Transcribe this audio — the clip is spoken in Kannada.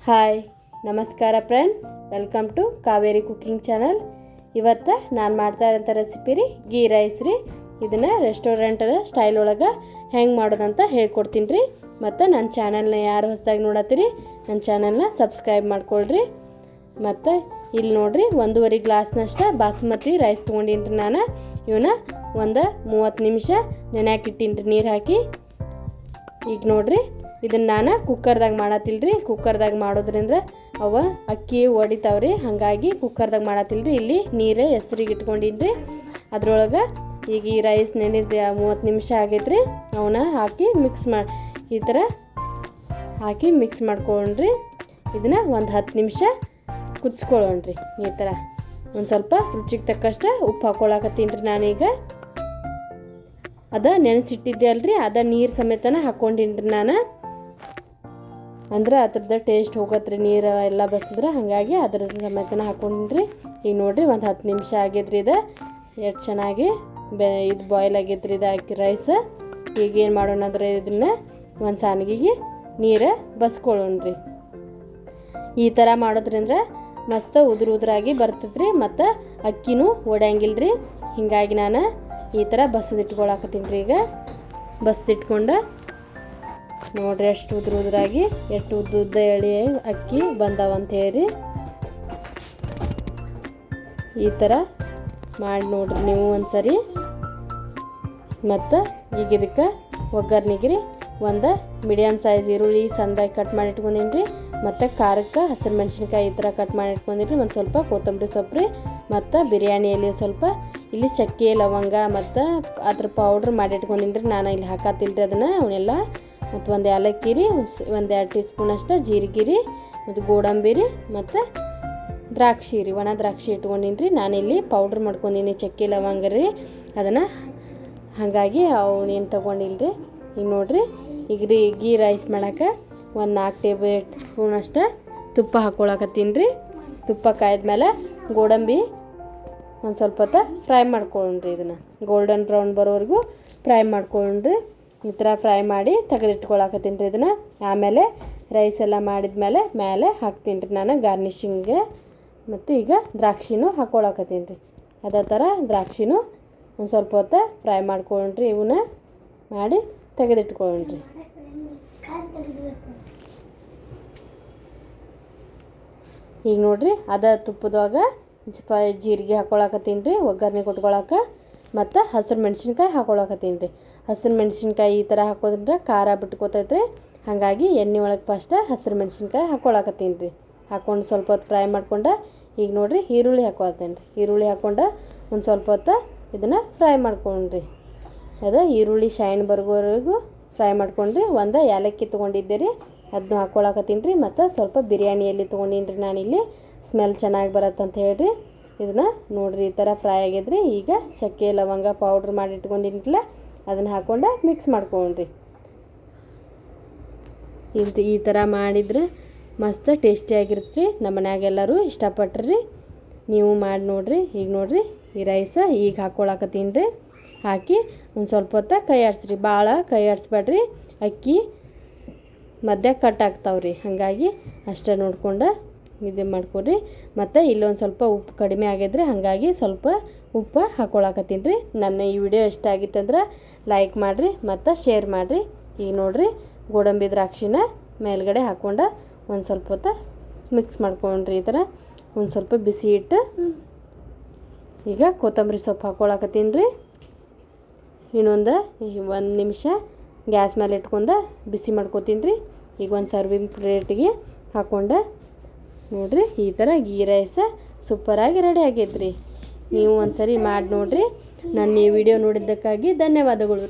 ಹಾಯ್ ನಮಸ್ಕಾರ friends, welcome to Kaveri cooking channel. ಇವತ್ತು ನಾನು ಮಾಡ್ತಾ ಇರೋಂಥ ರೆಸಿಪಿ ರೀ ಗೀ ರೈಸ್ ರೀ. ಇದನ್ನು ರೆಸ್ಟೋರೆಂಟದ ಸ್ಟೈಲ್ ಒಳಗೆ ಹೆಂಗೆ ಮಾಡೋದಂತ ಹೇಳ್ಕೊಡ್ತೀನಿ ರೀ. ಮತ್ತು ನನ್ನ ಚಾನಲ್ನ ಯಾರು ಹೊಸದಾಗಿ ನೋಡತ್ತೀರಿ ನನ್ನ ಚಾನಲ್ನ ಸಬ್ಸ್ಕ್ರೈಬ್ ಮಾಡ್ಕೊಳ್ರಿ. ಮತ್ತು ಇಲ್ಲಿ ನೋಡಿರಿ 1.5 ಗ್ಲಾಸ್ನಷ್ಟು ಬಾಸುಮತಿ ರೈಸ್ ತೊಗೊಂಡಿನಿ ರೀ. ನಾನು ಇವನ್ನ 30 ನಿಮಿಷ ನೆನೆಯಾಕಿಟ್ಟಿನಿ ರೀ ನೀರು ಹಾಕಿ. ಈಗ ನೋಡಿರಿ ಇದನ್ನು ನಾನು ಕುಕ್ಕರ್ದಾಗ ಮಾಡತ್ತಿಲ್ರಿ. ಕುಕ್ಕರ್ದಾಗ ಮಾಡೋದ್ರಿಂದ ಅವ ಅಕ್ಕಿ ಒಡಿತಾವ್ರಿ, ಹಾಗಾಗಿ ಕುಕ್ಕರ್ದಾಗ ಮಾಡತ್ತಿಲ್ರಿ. ಇಲ್ಲಿ ನೀರು ಹೆಸ್ರಿಗೆ ಇಟ್ಕೊಂಡಿನಿ ರೀ. ಅದ್ರೊಳಗೆ ಈಗ ಈ ರೈಸ್ ನೆನೆದು 30 ನಿಮಿಷ ಆಗೈತ್ರಿ. ಅವನ್ನ ಹಾಕಿ ಈ ಥರ ಹಾಕಿ ಮಿಕ್ಸ್ ಮಾಡ್ಕೊಂಡ್ರಿ. ಇದನ್ನು 10 ನಿಮಿಷ ಕುದಿಸ್ಕೊಳ್ಳೋಣ್ರಿ. ಈ ಥರ ಒಂದು ಸ್ವಲ್ಪ ರುಚಿಗೆ ತಕ್ಕಷ್ಟು ಉಪ್ಪು ಹಾಕ್ಕೊಳಕತ್ತೀನಿ ರೀ. ನಾನೀಗ ನೆನೆಸಿಟ್ಟಿದ್ದೆ ಅಲ್ರಿ, ನೀರು ಸಮೇತನ ಹಾಕ್ಕೊಂಡಿನಿ ರೀ ನಾನು. ಅಂದ್ರೆ ಅದ್ರದ್ದು ಟೇಸ್ಟ್ ಹೋಗತ್ರಿ ನೀರು ಎಲ್ಲ ಬಸಿದ್ರೆ, ಹಾಗಾಗಿ ಅದ್ರ ಸಮೇತನ ಹಾಕ್ಕೊಂಡಿನಿ. ಈಗ ನೋಡಿರಿ 10 ನಿಮಿಷ ಆಗೈತ್ರಿ. ಇದು ಎಷ್ಟು ಚೆನ್ನಾಗಿ ಇದು ಬಾಯ್ಲ್ ಆಗೈತ್ರಿ ಇದು ಅಕ್ಕಿ ರೈಸ್. ಈಗ ಏನು ಮಾಡೋಣ ಅಂದ್ರೆ ಇದನ್ನು ಒಂದು ಸಾನಿಗೆಗೆ ನೀರು ಬಸ್ಕೊಳ್ಳೋಣ್ರಿ. ಈ ಥರ ಮಾಡೋದ್ರಿಂದ ಮಸ್ತ್ ಉದುರಾಗಿ ಬರ್ತೈತ್ರಿ, ಮತ್ತು ಅಕ್ಕಿನೂ ಒಡೆಯಂಗಿಲ್ಲ ರೀ. ಹೀಗಾಗಿ ನಾನು ಈ ಥರ ಬಸದಿಟ್ಕೊಳಕತ್ತೀನಿ ರೀ. ಈಗ ಬಸ್ದಿಟ್ಕೊಂಡು ನೋಡ್ರಿ ಎಷ್ಟು ಉದುರಾಗಿ ಎಷ್ಟು ಉದ್ದ ಎಳೆ ಅಕ್ಕಿ ಬಂದಾವಂತ ಹೇಳಿ ಈ ಥರ ಮಾಡಿ ನೋಡ್ರಿ ನೀವು ಒಂದ್ಸರಿ. ಮತ್ತು ಈಗ ಇದಕ್ಕೆ ಒಗ್ಗರ್ನಿಗೆ ಒಂದು ಮೀಡಿಯಮ್ ಸೈಜ್ ಈರುಳ್ಳಿ ಸಣ್ಣದಾಗಿ ಕಟ್ ಮಾಡಿ ಇಟ್ಕೊಂಡಿನಿ ರೀ. ಮತ್ತು ಖಾರಕ್ಕೆ ಹಸಿರು ಮೆಣಸಿನ್ಕಾಯಿ ಈ ಥರ ಕಟ್ ಮಾಡಿ ಇಟ್ಕೊಂಡಿರಿ. ಒಂದು ಸ್ವಲ್ಪ ಕೊತ್ತಂಬರಿ ಸೊಪ್ಪು ರೀ, ಮತ್ತು ಬಿರಿಯಾನಿ ಎಲೆ ಸ್ವಲ್ಪ, ಇಲ್ಲಿ ಚಕ್ಕೆ ಲವಂಗ ಮತ್ತು ಅದ್ರ ಪೌಡ್ರ್ ಮಾಡಿ ಇಟ್ಕೊಂಡಿನಿ ರೀ. ನಾನು ಇಲ್ಲಿ ಹಾಕತ್ತಿಲ್ಲ ರೀ ಅದನ್ನು ಅವನ್ನೆಲ್ಲ. ಮತ್ತು ಒಂದು ಏಲಕ್ಕಿ ರೀ, 1-2 ಟೀ ಸ್ಪೂನ್ ಅಷ್ಟು ಜೀರಿಗೆ ರೀ, ಮತ್ತು ಗೋಡಂಬಿ ರೀ, ಮತ್ತು ದ್ರಾಕ್ಷಿ ರೀ, ಒಣ ದ್ರಾಕ್ಷಿ ಇಟ್ಕೊಂಡಿನಿ ರೀ. ನಾನಿಲ್ಲಿ ಪೌಡ್ರ್ ಮಾಡ್ಕೊಂಡಿನಿ ಚಕ್ಕೆ ಲವಂಗ ರೀ ಅದನ್ನು, ಹಾಗಾಗಿ ಅವನೇನು ತೊಗೊಂಡಿಲ್ಲ ರೀ. ಈಗ ನೋಡಿರಿ ಈಗ ಗೀ ರೈಸ್ ಮಾಡೋಕೆ 4 ಟೇಬಲ್ ಸ್ಪೂನ್ ಅಷ್ಟು ತುಪ್ಪ ಹಾಕ್ಕೊಳಕತ್ತೀನಿ ರೀ. ತುಪ್ಪ ಕಾಯ್ದ್ಮೇಲೆ ಗೋಡಂಬಿ ಒಂದು ಸ್ವಲ್ಪ ಹೊತ್ತು ಫ್ರೈ ಮಾಡ್ಕೊಳ್ಳ್ರಿ. ಇದನ್ನು ಗೋಲ್ಡನ್ ಬ್ರೌನ್ ಬರೋವರೆಗೂ ಫ್ರೈ ಮಾಡ್ಕೊಳ್ಳ್ರಿ. ಈ ಥರ ಫ್ರೈ ಮಾಡಿ ತೆಗೆದಿಟ್ಕೊಳಕತ್ತೀನಿ ರೀ ಇದನ್ನು. ಆಮೇಲೆ ರೈಸ್ ಎಲ್ಲ ಮಾಡಿದ್ಮೇಲೆ ಮೇಲೆ ಹಾಕ್ತೀನಿ ರೀ ನಾನು ಗಾರ್ನಿಷಿಂಗ್ಗೆ. ಮತ್ತು ಈಗ ದ್ರಾಕ್ಷಿನೂ ಹಾಕ್ಕೊಳಕತ್ತೀನಿ ರೀ. ಅದೇ ಥರ ದ್ರಾಕ್ಷಿನೂ ಒಂದು ಸ್ವಲ್ಪ ಹೊತ್ತು ಫ್ರೈ ಮಾಡ್ಕೊಳ್ಳ್ರಿ. ಇವನ್ನ ಮಾಡಿ ತೆಗೆದಿಟ್ಕೊಳ್ಳ್ರಿ. ಈಗ ನೋಡಿರಿ ತುಪ್ಪದಾಗ ಜೀರಿಗೆ ಹಾಕ್ಕೊಳಕತ್ತೀನಿ ರೀ ಒಗ್ಗರಣೆ ಕೊಟ್ಕೊಳಕ್ಕೆ. ಮತ್ತು ಹಸಿರು ಮೆಣಸಿನ್ಕಾಯಿ ಹಾಕ್ಕೊಳಕತ್ತೀನಿ ರೀ. ಹಸಿರು ಮೆಣಸಿನ್ಕಾಯಿ ಈ ಥರ ಹಾಕೋದ್ರಿಂದ ಖಾರ ಬಿಟ್ಕೋತೈತೆ ರೀ, ಹಾಗಾಗಿ ಎಣ್ಣೆ ಒಳಗೆ ಫಸ್ಟ್ ಹಸಿರು ಮೆಣಸಿನ್ಕಾಯಿ ಹಾಕ್ಕೊಳಕತ್ತೀನಿ ರೀ. ಹಾಕ್ಕೊಂಡು ಸ್ವಲ್ಪ ಹೊತ್ತು ಫ್ರೈ ಮಾಡ್ಕೊಂಡು ಈಗ ನೋಡಿರಿ ಈರುಳ್ಳಿ ಹಾಕ್ಕೊಳ್ತೇನೆ ರೀ. ಈರುಳ್ಳಿ ಹಾಕ್ಕೊಂಡು ಒಂದು ಸ್ವಲ್ಪ ಹೊತ್ತು ಇದನ್ನು ಫ್ರೈ ಮಾಡ್ಕೊಂಡ್ರಿ. ಈರುಳ್ಳಿ ಶೈನ್ ಬರೋವರೆಗೂ ಫ್ರೈ ಮಾಡ್ಕೊಂಡ್ರಿ. ಒಂದು ಏಲಕ್ಕಿ ತೊಗೊಂಡಿದ್ದೆ ರೀ, ಅದನ್ನು ಹಾಕ್ಕೊಳಕತ್ತೀನಿ ರೀ. ಮತ್ತು ಸ್ವಲ್ಪ ಬಿರಿಯಾನಿ ಎಲೆ ತೊಗೊಂಡಿನಿ ರೀ ನಾನಿಲ್ಲಿ, ಸ್ಮೆಲ್ ಚೆನ್ನಾಗಿ ಬರತ್ತಂತ ಹೇಳ್ರಿ. ಇದನ್ನು ನೋಡಿರಿ ಈ ಥರ ಫ್ರೈ ಆಗಿದ್ರಿ. ಈಗ ಚಕ್ಕೆ ಲವಂಗ ಪೌಡ್ರ್ ಮಾಡಿ ಇಟ್ಕೊಂಡಿನಿಲ್ಲ ಅದನ್ನು ಹಾಕ್ಕೊಂಡು ಮಿಕ್ಸ್ ಮಾಡ್ಕೊಂಡ್ರಿ. ಈ ಥರ ಮಾಡಿದ್ರೆ ಮಸ್ತ್ ಟೇಸ್ಟಿಯಾಗಿರುತ್ತೆ. ನಮ್ಮ ಮನ್ಯಾಗೆಲ್ಲರೂ ಇಷ್ಟಪಟ್ರಿ, ನೀವು ಮಾಡಿ ನೋಡಿರಿ. ಈಗ ನೋಡಿರಿ ಈ ರೈಸ ಈಗ ಹಾಕ್ಕೊಳಕತ್ತೀನಿ ರೀ. ಹಾಕಿ ಒಂದು ಸ್ವಲ್ಪ ಹೊತ್ತು ಕೈ ಆಡಿಸ್ರಿ, ಭಾಳ ಕೈ ಆಡಿಸ್ಬೇಡ್ರಿ, ಅಕ್ಕಿ ಮಧ್ಯ ಕಟ್ ಆಗ್ತಾವ್ರಿ, ಹಾಗಾಗಿ ಅಷ್ಟೇ ನೋಡ್ಕೊಂಡು ಇದು ಮಾಡ್ಕೊಡ್ರಿ. ಮತ್ತು ಇಲ್ಲೊಂದು ಸ್ವಲ್ಪ ಉಪ್ಪು ಕಡಿಮೆ ಆಗಿದ್ರೆ ಹಾಗಾಗಿ ಸ್ವಲ್ಪ ಉಪ್ಪು ಹಾಕ್ಕೊಳಕತ್ತೀನಿ ರೀ. ನನ್ನ ಈ ವಿಡಿಯೋ ಇಷ್ಟ ಆಗಿತ್ತಂದ್ರೆ ಲೈಕ್ ಮಾಡಿರಿ ಮತ್ತು ಶೇರ್ ಮಾಡಿರಿ. ಈಗ ನೋಡಿರಿ ಗೋಡಂಬಿ ದ್ರಾಕ್ಷಿನ ಮೇಲ್ಗಡೆ ಹಾಕ್ಕೊಂಡು ಒಂದು ಸ್ವಲ್ಪ ಹೊತ್ತು ಮಿಕ್ಸ್ ಮಾಡ್ಕೊಂಡ್ರಿ. ಈ ಥರ ಒಂದು ಸ್ವಲ್ಪ ಬಿಸಿ ಇಟ್ಟು ಈಗ ಕೊತ್ತಂಬರಿ ಸೊಪ್ಪು ಹಾಕ್ಕೊಳಕತ್ತೀನಿ ರೀ. ಇನ್ನೊಂದು 1 ನಿಮಿಷ ಗ್ಯಾಸ್ ಮೇಲೆ ಇಟ್ಕೊಂಡು ಬಿಸಿ ಮಾಡ್ಕೊತೀನಿ ರೀ. ಈಗ ಒಂದು ಸರ್ವಿಂಗ್ ಪ್ಲೇಟಿಗೆ ಹಾಕ್ಕೊಂಡು ನೋಡಿರಿ ಈ ಥರ ಗೀ ರೈಸ ಸೂಪರಾಗಿ ರೆಡಿ ಆಗೈತ್ರಿ. ನೀವು ಒಂದು ಸರಿ ಮಾಡಿ ನೋಡಿರಿ. ನನ್ನ ಈ ವಿಡಿಯೋ ನೋಡಿದ್ದಕ್ಕಾಗಿ ಧನ್ಯವಾದಗಳು.